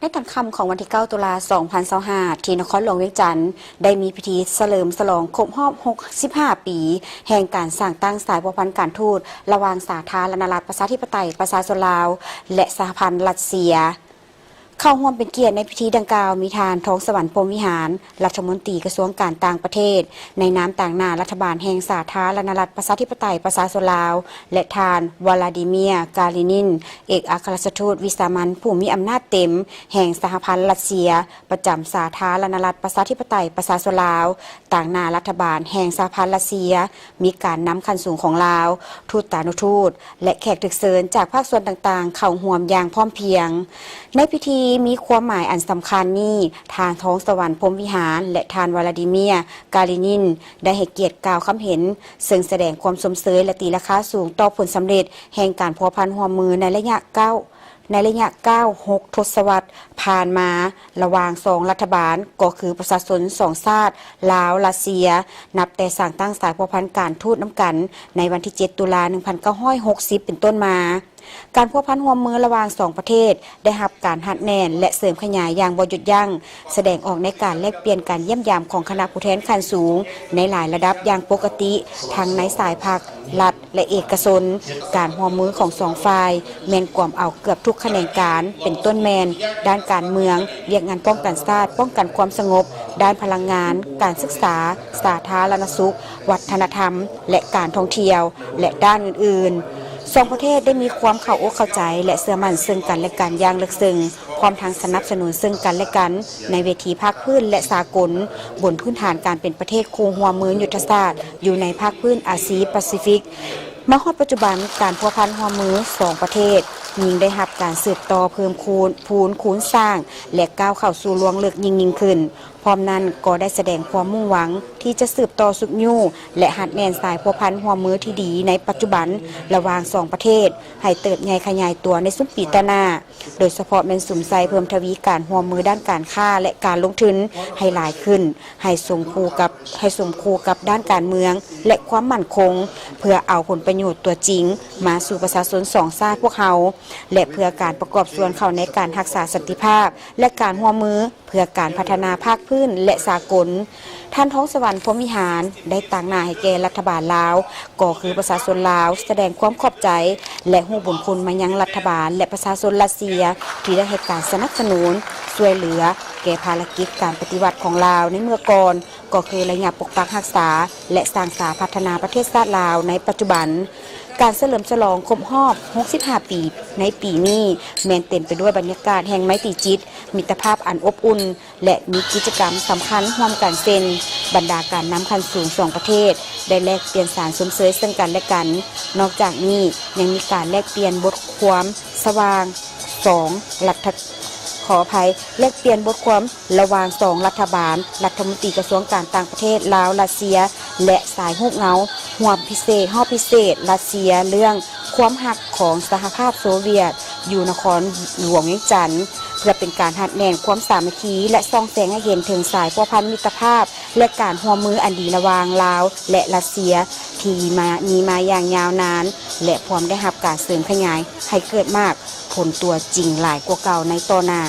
ในตอนค่ำของวันที่ 9 ตุลา 2025 ที่นครหลวงเวียงจันทร์ได้มีพิธีเฉลิมฉลองครบรอบ 65 ปี แห่งการสร้างตั้งสายพัวพันธ์การทูตระหว่างสาธารณรัฐประชาธิปไตยประชาชนลาวและสหพันธ์รัสเซียเข้าร่วมเป็นเกียรติในพิธีดังกล่าวมีทานทองสวรรค์พรหมวิหารรัฐมนตรีกระทรวงการต่างประเทศในนามต่างหน้ารัฐบาลแห่งสาธารณรัฐประชาธิปไตยประชาชนลาวและทานวลาดิเมียร์กาลินินเอกอัครราชทูตวิสามันผู้มีอำนาจเต็มแห่งสหพันธ์รัสเซียประจำสาธารณรัฐประชาธิปไตยประชาชนลาวต่างหน้ารัฐบาลแห่งสหพันธ์รัสเซียมีการนำคันสูงของลาวทูตตานุทูตและแขกถึกเชิญจากภาคส่วนต่างๆเข้าร่วมอย่างพร้อมเพรียงในพิธีมีความหมายอันสำคัญนี้ทางท้องสวรรค์พรหมวิหารและทานวลาดิเมียร์กาลินินได้ให้เกียรติกล่าวคำเห็นซึ่งแสดงความสมเสยและตีราคาสูงต่อผลสำเร็จแห่งการพัวพันร่วมมือในระยะ 9-6 ทศวรรษผ่านมาระหว่าง2รัฐบาลก็คือประชาชน2ชาติลาวรัสเซียนับแต่สร้างตั้งสายพัวพันการทูตน้ำกันในวันที่ 7 ตุลา 1960 เป็นต้นมาการพัวพันร่วมมือระหว่าง2ประเทศได้รับการหัดแน่นและเสริมขยายอย่างบ่หยุดยั้งแสดงออกในการแลกเปลี่ยนการเยี่ยมยามของคณะผู้แทนขั้นสูงในหลายระดับอย่างปกติทั้งในสายภาครัฐและเอกชนการร่วมมือของ2ฝ่ายแม่นกวมเอาเกือบทุกแขนงการเป็นต้นแมนด้านการเมืองเรียกงานป้องกันชาติป้องกันความสงบด้านพลังงานการศึกษาสาธารณสุขวัฒนธรรมและการท่องเที่ยวและด้านอื่นๆสองประเทศได้มีความเข้าอกเข้าใจและเชื่อมั่นซึ่งกันและกันอย่างลึกซึ้งพร้อมทั้งสนับสนุนซึ่งกันและกันในเวทีภาคพื้นและสากลบนพื้นฐานการเป็นประเทศคู่ร่วมมือยุทธศาสตร์อยู่ในภาคพื้นอาเซียนแปซิฟิกมาฮอดปัจจุบันการพัวพันร่วมมือ2ประเทศยิ่งได้รับการสืบต่อเพิ่มคูณสร้างและก้าวเข้าสู่ลวงลึกยิ่งขึ้นพร้อมนั้นก็ได้แสดงความมุ่งหวังที่จะสืบต่อสุขยู่และหัดแน่นสายพัวพันร่วมมือที่ดีในปัจจุบันระหว่าง2ประเทศให้เติบใหญ่ขยายตัวในสุดปีต่อหน้าโดยเฉพาะแม่นสุมใส่เพิ่มทวีการร่วมมือด้านการค้าและการลงทุนให้หลายขึ้นให้สมคู่กับด้านการเมืองและความมั่นคงเพื่อเอาผลประโยชน์ตัวจริงมาสู่ประชาชน2ชาติพวกเขาและเพื่อการประกอบส่วนเข้าในการรักษาสันติภาพและการร่วมมือเพื่อการพัฒนาภาคพื้นและสากลท่านท้องสวรรค์พรหมวิหารได้ตั้งหน้าให้แก่รัฐบาลลาวก็คือประชาชนลาวแสดงความขอบใจและฮู้บุญคุณมายังรัฐบาลและประชาชนรัสเซียที่ได้ให้การสนับสนุนช่วยเหลือแก่ภารกิจการปฏิวัติของลาวในเมื่อก่อนก็คือระยะปกปักรักษาและสร้างสรรค์พัฒนาประเทศชาติลาวในปัจจุบันการเฉลิมฉลองครบรอบ 65 ปีในปีนี้แม้นเต็มไปด้วยบรรยากาศแห่งไมตรีจิตมิตรภาพอันอบอุ่นและมีกิจกรรมสำคัญร่วมกันเช่นบรรดาการนำคันสูง2ประเทศได้แลกเปลี่ยนสารสมเสยซึ่งกันและกันนอกจากนี้ยังมีการแลกเปลี่ยนบทความสว่าง2รัฐขออภัยแลกเปลี่ยนบทความระหว่าง2รัฐบาลรัฐมนตรีกระทรวงการต่างประเทศลาวรัสเซียและสายฮูกเงาห่วมพิเศษฮอบพิเศษรัสเซียเรื่องความหักของสหภาพโซเวียตอยู่นครหลวงเวียงจันทร์เพื่อเป็นการหัดแน่นความสามัคคีและส่องแสงให้เห็นถึงสายพัวพันมิตรภาพและการร่วมมืออันดีระหว่างลาวและรัสเซียที่มีมาอย่างยาวนานและพร้อมได้รับการเสริมขยายให้เกิดมากผลตัวจริงหลายกว่าเก่าในต่อหน้า